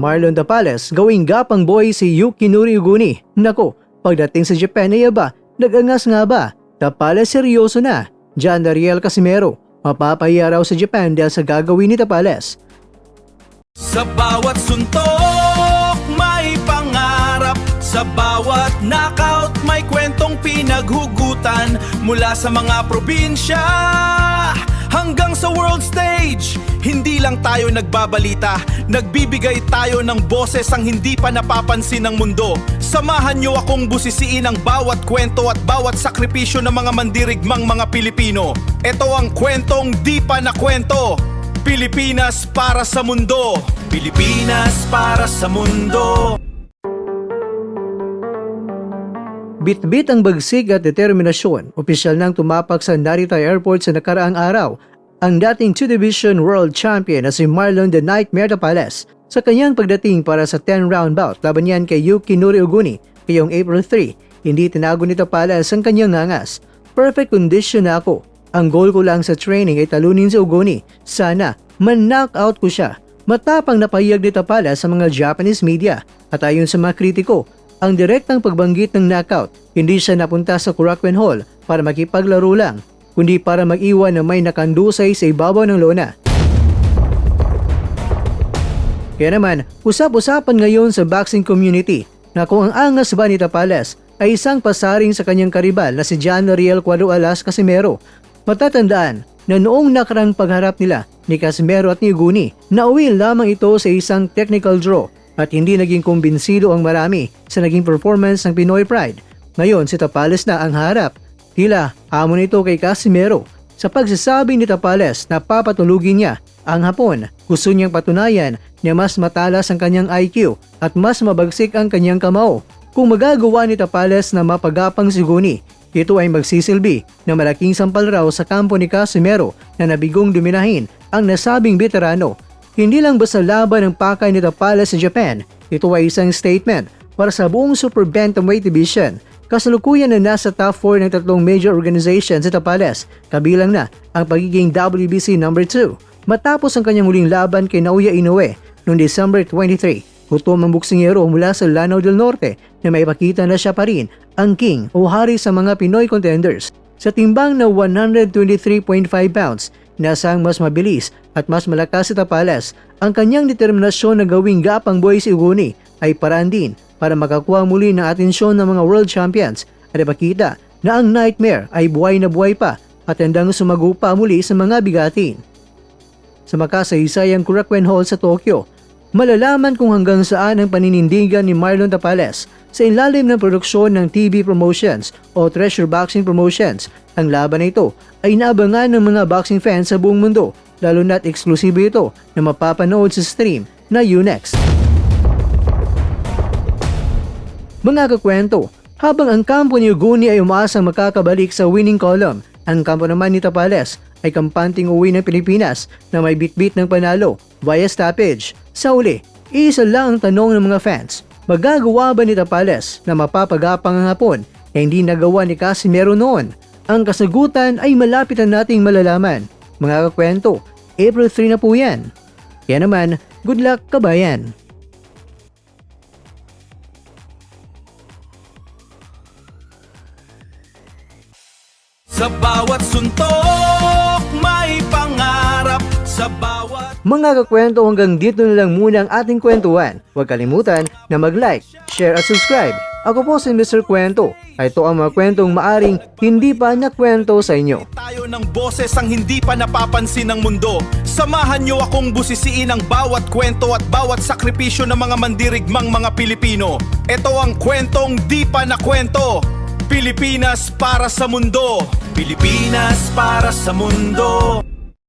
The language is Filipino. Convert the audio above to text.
Marlon Tapales gawing gapang boy si Yukinori Uguni. Nako, pagdating sa Japan ay aba, nagangas nga ba? Tapales seryoso na. John Dariel Casimero, mapapahiya raw sa Japan dahil sa gagawin ni Tapales. Sa bawat suntok may pangarap, sa bawat knockout may kwentong pinaghugutan. Mula sa mga probinsya hanggang sa world stage, hindi lang tayo nagbabalita, nagbibigay tayo ng boses ang hindi pa napapansin ng mundo. Samahan niyo akong busisiin ang bawat kwento at bawat sakripisyo ng mga mandirigmang mga Pilipino. Ito ang kwentong di pa nakwento. Pilipinas para sa mundo. Pilipinas para sa mundo. Bit-bit ang bagsig at determinasyon. Opisyal nang tumapak sa Narita Airport sa nakaraang araw ang dating 2-Division World Champion na si Marlon the Nightmare Tapales sa kanyang pagdating para sa 10-round bout laban yan kay Yukinori Uguni ngayong April 3. Hindi tinago ni Tapales ang kanyang ngangas. Perfect condition na ako. Ang goal ko lang sa training ay talunin si Uguni. Sana man-knockout ko siya. Matapang napahiyag ni Tapales sa mga Japanese media at ayon sa mga kritiko, ang direktang pagbanggit ng knockout, hindi siya napunta sa Korakuen Hall para makipaglaro lang, kundi para mag-iwan na may nakandusay sa ibabaw ng lona. Kaya naman, usap-usapan ngayon sa boxing community na kung ang angas ba ni Tapales ay isang pasaring sa kanyang karibal na si John Ariel Alas Casimero. Matatandaan na noong nakarang pagharap nila ni Casimero at ni Uguni, nauwi lamang ito sa isang technical draw at hindi naging kumbinsido ang marami sa naging performance ng Pinoy Pride. Ngayon si Tapales na ang harap. Tila hamon ito kay Casimero sa pagsasabi ni Tapales na papatulugin niya ang Hapon. Gusto niyang patunayan na mas matalas ang kanyang IQ at mas mabagsik ang kanyang kamao. Kung magagawa ni Tapales na mapagapang si Uguni, ito ay magsisilbi na malaking sampal raw sa kampo ni Casimero na nabigong dominahin ang nasabing veterano. Hindi lang basta laban ng pakay ni Tapales sa Japan, ito ay isang statement para sa buong Super Bantamweight Division. Kasalukuyan na nasa top 4 ng tatlong major organizations si Tapales, kabilang na ang pagiging WBC No. 2. Matapos ang kanyang huling laban kay Naoya Inoue noong December 23, gutom ang boksingero mula sa Lanao del Norte na maipakita na siya pa rin ang king o hari sa mga Pinoy contenders. Sa timbang na 123.5 pounds, nasang mas mabilis at mas malakas si Tapales, ang kanyang determinasyon na gawing gapang boy si Uguni ay paraan din para makakuha muli ng atensyon ng mga world champions at ipakita na ang Nightmare ay buhay na buhay pa at handang sumagupa muli sa mga bigatin. Sa makasaysayang Korakuen Hall sa Tokyo, malalaman kung hanggang saan ang paninindigan ni Marlon Tapales sa ilalim ng produksyon ng TV Promotions o Treasure Boxing Promotions. Ang laban na ito ay naabangan ng mga boxing fans sa buong mundo, lalo na't eksklusibo ito na mapapanood sa stream na Unext. Mga kakwento, habang ang kampo ni Uguni ay umaasang makakabalik sa winning column, ang kampo naman ni Tapales ay kampanting uwi ng Pilipinas na may bit-bit ng panalo via stoppage. Sa uli, isa lang ang tanong ng mga fans, magagawa ba ni Tapales na mapapagapang ang Hapon na hindi nagawa ni Casimero noon? Ang kasagutan ay malapit na nating malalaman. Mga kakwento, April 3 na po yan. Kaya naman, good luck kabayan! Sa bawat suntok may pangarap, sa bawat... Mga kakwento, hanggang dito na lang muna ang ating kwentuhan. Huwag kalimutan na mag-like, share at subscribe. Ako po si Mr. Kwento. Ito ang mga kwentong maaring hindi pa nakwento sa inyo. Tayo ng boses ang hindi pa napapansin ng mundo. Samahan niyo akong busisiin ang bawat kwento at bawat sakripisyo ng mga mandirigmang mga Pilipino. Ito ang kwentong di pa nakwento. Pilipinas para sa mundo. Pilipinas para sa mundo.